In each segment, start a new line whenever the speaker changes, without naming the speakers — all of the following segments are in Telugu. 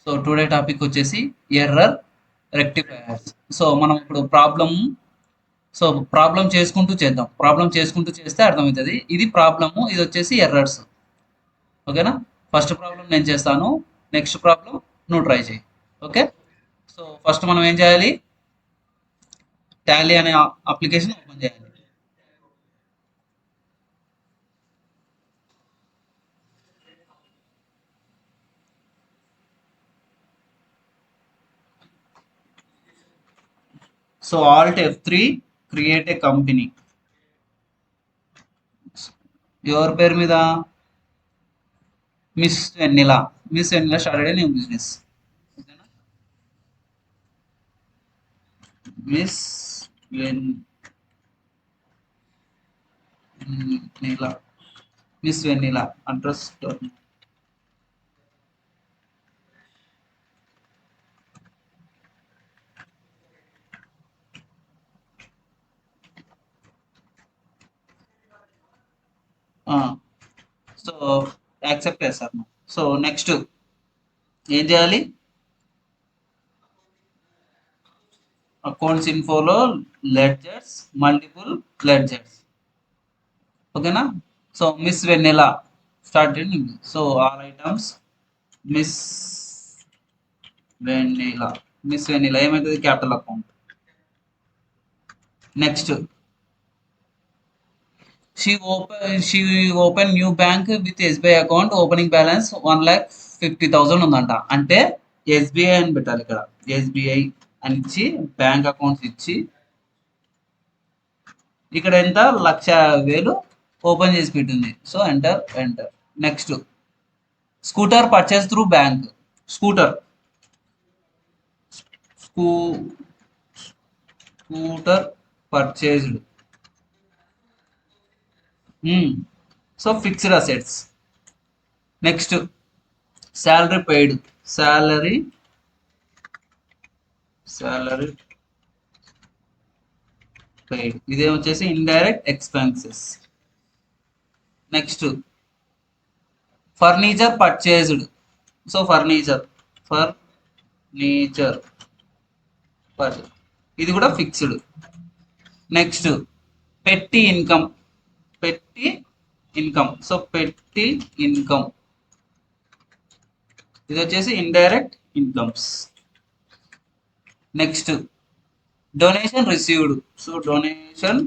సో టుడే టాపిక్ వచ్చేసి ఎర్రర్ రెక్టిఫైయర్స్. సో మనం ఇప్పుడు ప్రాబ్లం చేసుకుంటూ చేద్దాం. ప్రాబ్లం చేసుకుంటూ చేస్తే అర్థమవుతుంది. ఇది ప్రాబ్లము, ఇది వచ్చేసి ఎర్రర్స్. ఓకేనా? ఫస్ట్ ప్రాబ్లం నేను చేస్తాను, నెక్స్ట్ ప్రాబ్లం నువ్వు ట్రై చేయి. ఓకే. సో ఫస్ట్ మనం ఏం చేయాలి? టాలీ అనే అప్లికేషన్ ఓపెన్ చేయాలి. So alt F3 create a company. ఎవరి పేరు మీద? Miss Vennela. Miss Vennela started a new business. ఓకేనా? Miss Vennela. Miss Vennela address. So accept చేస్తాను. సో నెక్స్ట్ ఏం చేయాలి? అకౌంట్స్ ఇన్ఫోలో లెడ్జర్స్, మల్టిపుల్ లెడ్జర్స్. ఓకేనా? So miss Vennela started. So all items miss Vennela. Miss Vennela ఏమవుతుంది? Capital account. Next she open new bank with SBI account. Opening balance 1,50,000 ఉందంట. అంటే ఎస్బీఐ అని పెట్టాలి ఇక్కడ. ఎస్బీఐ అని ఇచ్చి బ్యాంక్ అకౌంట్స్ ఇచ్చి ఇక్కడ ఎంత? 1,50,000 ఓపెన్ చేసి పెట్టింది. So enter enter. Next scooter purchase through bank. Scooter scooter purchased. So fixed assets. Next salary paid. Salary paid. ఇదే వచ్చేసి indirect expenses. Next furniture purchased. So furniture ఇది కూడా ఫిక్స్డ్. నెక్స్ట్ పెట్టి ఇన్కమ్. పెట్టి ఇన్కమ్. సో పెట్టి ఇన్కమ్ ఇది వచ్చేసి indirect incomes. Next donation received. So donation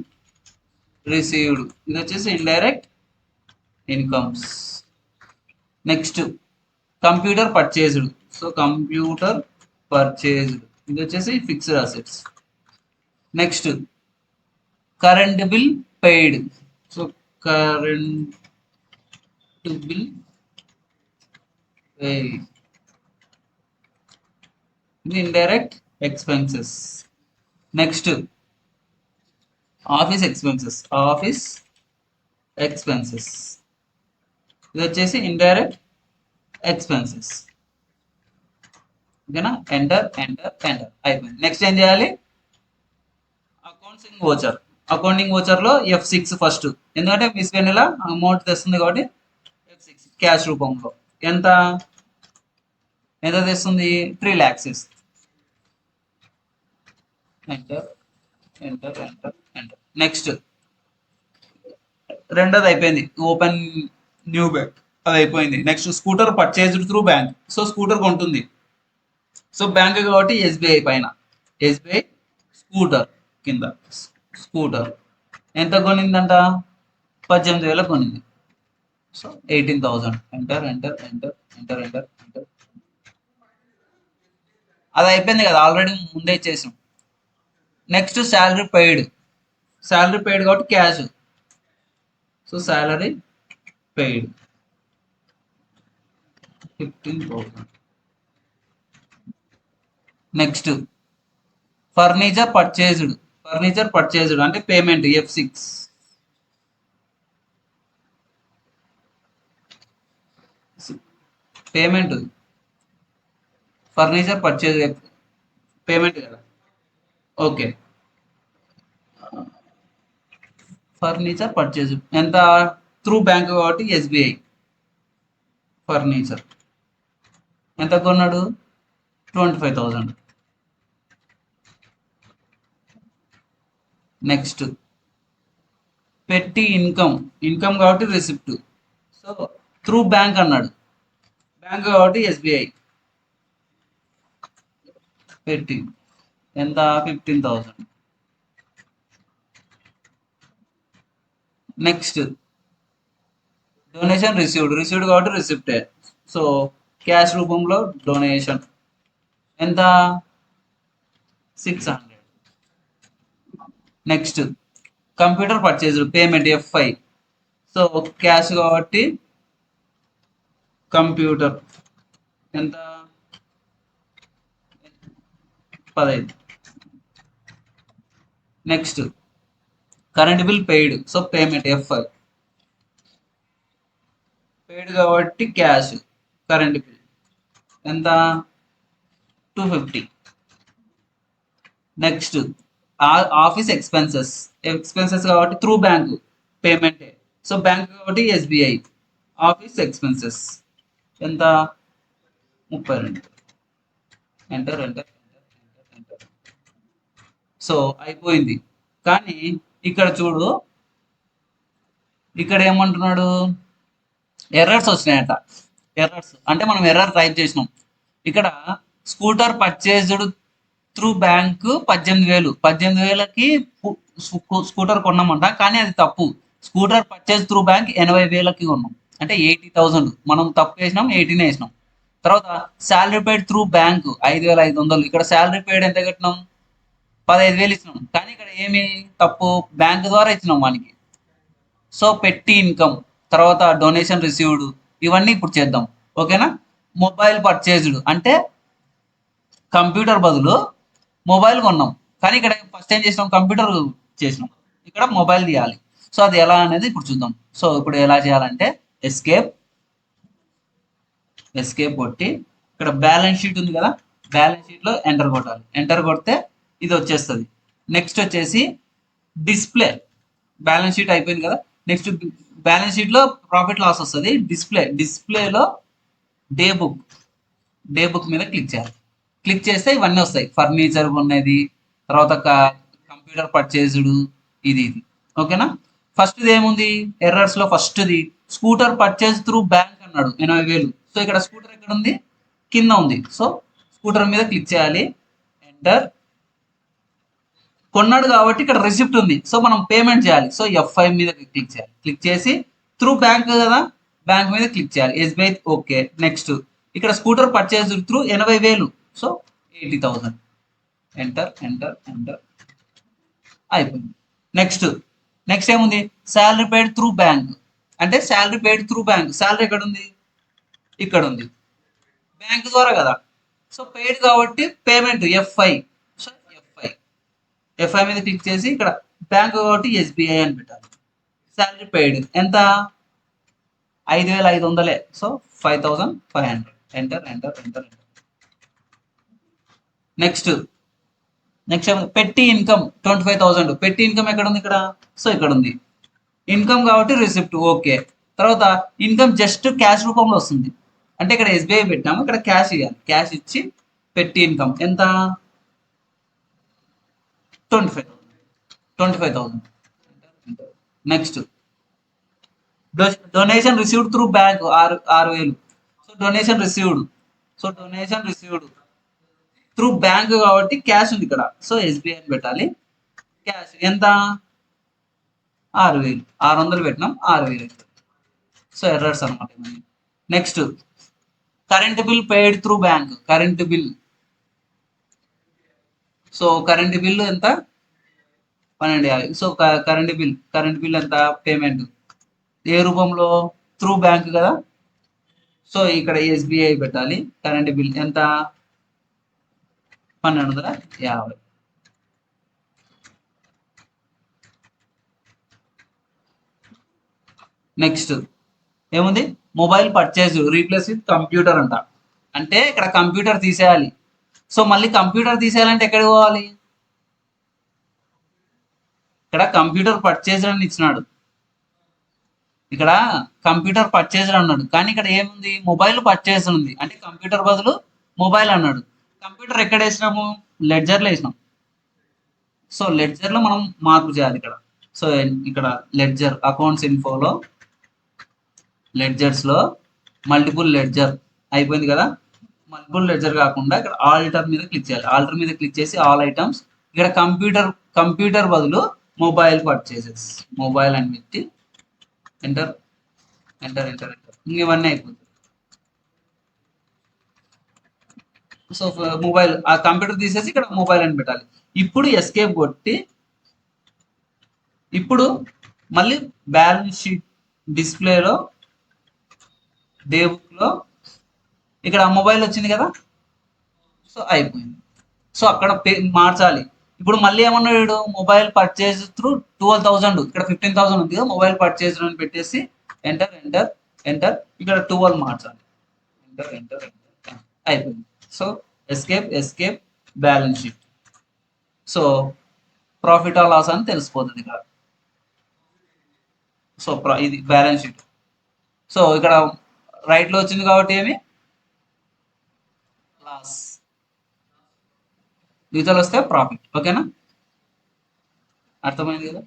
received ఇది వచ్చేసి indirect incomes. Next computer purchased. So computer purchased ఇది వచ్చేసి fixed assets. Next current bill paid. So current bill paid ఇది indirect expenses. Next office expenses. ఇది వచ్చేసి ఇండైరెక్ట్ ఎక్స్పెన్సెస్. ఓకేనా? ఎంటర్ ఎంటర్ ఎంటర్ అయిపోయింది. నెక్స్ట్ ఏం చేయాలి? Accounting voucher. అకౌంటింగ్ ఓచర్ లో F6 ఫస్ట్. ఎందుకంటే మిస్ వెన్నెలా అమౌంట్ తెస్తుంది కాబట్టి F6 క్యాష్ రూపంలో ఎంత ఎంత తెస్తుంది? 3 lakhs ఇస్తుంది. Enter enter enter enter. Next రెండోది అయిపోయింది. ఓపెన్ న్యూ బ్యాంక్ అది అయిపోయింది. Next scooter purchased through bank. So scooter కొంటుంది. సో బ్యాంక్ కాబట్టి ఎస్బీఐ పైన. ఎస్బీఐ స్కూటర్ కింద. స్కూటర్ ఎంత కొనిందంట? 18,000 కొనింది. So 18,000. Enter enter enter enter enter enter. అది అయిపోయింది కదా, ఆల్రెడీ ముందే ఇచ్చేసాం. Next salary paid. Salary paid కాబట్టి cash. So salary paid 15,000. Next furniture purchased అంటే payment F6. Payment furniture purchase payment కదా. ఓకే. ఫర్నిచర్ పర్చేజ్ ఎంత? త్రూ బ్యాంక్ కాబట్టి ఎస్బీఐ. ఫర్నిచర్ ఎంత కొన్నాడు? 25,000. నెక్స్ట్ పెట్టి ఇన్కమ్ కాబట్టి రిసిప్ట్. సో త్రూ బ్యాంక్ అన్నాడు, బ్యాంక్ కాబట్టి ఎస్బీఐ. పెట్టి ఎంత 15,000. నెక్స్ట్ డొనేషన్ రిసీవ్డ్ కాబట్టి రిసిప్టే. సో క్యాష్ రూపంలో డొనేషన్ ఎంత 600. Next computer purchased payment F5. So cash కాబట్టి కంప్యూటర్ ఎంత 15. Next current bill paid. So payment F5 paid కాబట్టి క్యాష్ కరెంట్ బిల్ ఎంత 250. నెక్స్ట్ ఆఫీస్ ఎక్స్పెన్సెస్ కాబట్టి through bank payment. So bank కాబట్టి ఎస్బీఐ. ఆఫీస్ ఎక్స్పెన్సెస్ ఎంత 32. Enter enter enter enter. So అయిపోయింది. కానీ ఇక్కడ చూడు, ఇక్కడ ఏమంటున్నాడు, ఎర్రర్స్ వచ్చినాయట. ఎర్రర్స్ అంటే మనం ఎర్రర్ టైప్ చేసినాం. ఇక్కడ స్కూటర్ పర్చేజ్డ్ త్రూ బ్యాంక్ 18,000. 18,000కి స్కూటర్ కొన్నామంట, కానీ అది తప్పు. స్కూటర్ పర్చేజ్ త్రూ బ్యాంక్ 80,000కి కొన్నాం, అంటే 80,000. మనం తప్పు వేసినాం, 18 వేసినాం. తర్వాత శాలరీ పెయిడ్ త్రూ బ్యాంక్ 5,500. ఇక్కడ శాలరీ పెయిడ్ ఎంత కట్టినాం, 15,000 ఇచ్చినాం, కానీ ఇక్కడ ఏమి తప్పు, బ్యాంక్ ద్వారా ఇచ్చినాం వానికి. సో పెట్టి ఇన్కమ్, తర్వాత డొనేషన్ రిసీవ్డ్, ఇవన్నీ ఇప్పుడు చేద్దాం. ఓకేనా. మొబైల్ పర్చేజ్డ్ అంటే కంప్యూటర్ బదులు మొబైల్ కొన్నాం, కానీ ఇక్కడ ఫస్ట్ ఏం చేసినాం, కంప్యూటర్ చేసినాం. ఇక్కడ మొబైల్ తీయాలి. సో అది ఎలా అనేది ఇప్పుడు చూద్దాం. సో ఇప్పుడు ఎలా చేయాలంటే ఎస్కేప్ కొట్టి ఇక్కడ బ్యాలెన్స్ షీట్ ఉంది కదా, బ్యాలెన్స్ షీట్లో ఎంటర్ కొట్టాలి. ఎంటర్ కొడితే ఇది వచ్చేస్తుంది. నెక్స్ట్ వచ్చేసి డిస్ప్లే. బ్యాలెన్స్ షీట్ అయిపోయింది కదా. నెక్స్ట్ బ్యాలెన్స్ షీట్లో ప్రాఫిట్ లాస్ వస్తుంది. డిస్ప్లేలో డే బుక్ మీద క్లిక్ చేయాలి. క్లిక్ చేస్తే ఇవన్నీ వస్తాయి. ఫర్నిచర్ కొనేది, తర్వాత కంప్యూటర్ పర్చేజ్డ్, ఇది. ఓకేనా. ఫస్ట్ది ఏముంది ఎర్రర్స్ లో, ఫస్ట్ది స్కూటర్ పర్చేజ్ త్రూ బ్యాంక్ అన్నాడు 80,000. సో ఇక్కడ స్కూటర్ ఎక్కడ ఉంది, కింద ఉంది. సో స్కూటర్ మీద క్లిక్ చేయాలి. ఎంటర్. కొన్నాడు కాబట్టి ఇక్కడ రిసిప్ట్ ఉంది. సో మనం పేమెంట్ చేయాలి. సో F5 మీద క్లిక్ చేయాలి. క్లిక్ చేసి త్రూ బ్యాంక్ కదా, బ్యాంక్ మీద క్లిక్ చేయాలి. SBI okay. నెక్స్ట్ ఇక్కడ scooter purchase through 80,000. So 80,000. Enter enter enter. అయిపోయింది. నెక్స్ట్ ఏముంది, శాలరీ పెయిడ్ త్రూ బ్యాంక్ అంటే salary paid through bank. Salary ఎక్కడ ఉంది, ఇక్కడ ఉంది, బ్యాంక్ ద్వారా కదా. సో పెయిడ్ కాబట్టి పేమెంట్ F5. సో F5 మీద క్లిక్ చేసి ఇక్కడ బ్యాంక్ కాబట్టి ఎస్బీఐ అని పెట్టాలి. శాలరీ పెయిడ్ ఎంత 5,500. So 5,500. Enter enter enter enter. Next పెట్టి ఇన్కమ్ 25,000. పెట్టి ఇన్కమ్ ఎక్కడ ఉంది, ఇక్కడ. సో ఇక్కడ ఉంది. ఇన్కమ్ కాబట్టి రిసిప్ట్ ఓకే. తర్వాత ఇన్కమ్ జస్ట్ క్యాష్ రూపంలో వస్తుంది, అంటే ఇక్కడ ఎస్బీఐ పెట్టాము, ఇక్కడ క్యాష్ ఇవ్వాలి. క్యాష్ ఇచ్చి పెట్టి ఇన్కమ్ ఎంత 25,000. Next donation received through bank 6,000. So donation received through bank కాబట్టి క్యాష్ ఉంది ఇక్కడ. సో ఎస్బీఐ అని పెట్టాలి. క్యాష్ ఎంత 6,000. 600 పెట్టినాం, 6,000. సో ఎర్రర్స్ అనమాట. Next current bill paid through bank. Current bill, so current bill ఎంత 12,50. సో కరెంట్ బిల్ ఎంత పేమెంట్ ఏ రూపంలో, త్రూ బ్యాంక్ కదా. సో ఇక్కడ ఎస్బీఐ పెట్టాలి. కరెంట్ బిల్ ఎంత 1250. నెక్స్ట్ ఏముంది, mobile purchase replace with computer అంట. అంటే ఇక్కడ కంప్యూటర్ తీసేయాలి. సో మళ్ళీ కంప్యూటర్ తీసేయాలంటే ఎక్కడికి పోవాలి, ఇక్కడ కంప్యూటర్ పర్చేజ్ అని ఇచ్చినాడు. ఇక్కడ కంప్యూటర్ పర్చేజ్ అన్నాడు, కానీ ఇక్కడ ఏముంది, మొబైల్ పర్చేజ్ ఉంది. అంటే కంప్యూటర్ బదులు మొబైల్ అన్నాడు, కంప్యూటర్ ఎక్కడ వేసినాము? లెడ్జర్లో వేసినాం. సో లెడ్జర్లో మనం మార్పు చేయాలి ఇక్కడ. సో ఇక్కడ లెడ్జర్ అకౌంట్స్ ఇన్ఫోలో లెడ్జర్స్లో మల్టిపుల్ లెడ్జర్ అయిపోయింది కదా. మల్టిపుల్ లెడ్జర్ కాకుండా ఇక్కడ ఆల్టర్ మీద క్లిక్ చేయాలి. ఆల్టర్ మీద క్లిక్ చేసి ఆల్ ఐటమ్స్ ఇక్కడ కంప్యూటర్ బదులు మొబైల్ పర్చేసెస్ మొబైల్ అని పెట్టి ఎంటర్ ఎంటర్ ఎంటర్ ఎంటర్ ఇవన్నీ అయిపోతుంది. సో మొబైల్ ఆ కంప్యూటర్ తీసేసి ఇక్కడ మొబైల్ అని పెట్టాలి. ఇప్పుడు ఎస్కేప్ కొట్టి ఇప్పుడు మళ్ళీ బ్యాలెన్స్ షీట్ డిస్ప్లేలో డే బుక్లో ఇక్కడ మొబైల్ వచ్చింది కదా. సో అయిపోయింది. సో అక్కడ మార్చాలి. ఇప్పుడు మళ్ళీ ఏమన్నాడు? మొబైల్ పర్చేజ్ త్రూ 12,000 ఇక్కడ 15,000 ఉంది కదా. మొబైల్ పర్చేజ్ అని పెట్టేసి ఎంటర్ ఎంటర్ ఎంటర్ ఇక్కడ 12 మార్చాలి. ఎంటర్ ఎంటర్ ఎంటర్ అయిపోయింది. So escape balance sheet. So profit or loss అని తెలిసిపోతుంది ఇక్కడ. సో ఇది బ్యాలెన్స్ షీట్. సో ఇక్కడ రైట్ లో వచ్చింది కాబట్టి ఏమి లాస్, యూజర్ వస్తే ప్రాఫిట్. ఓకేనా? అర్థమైంది కదా.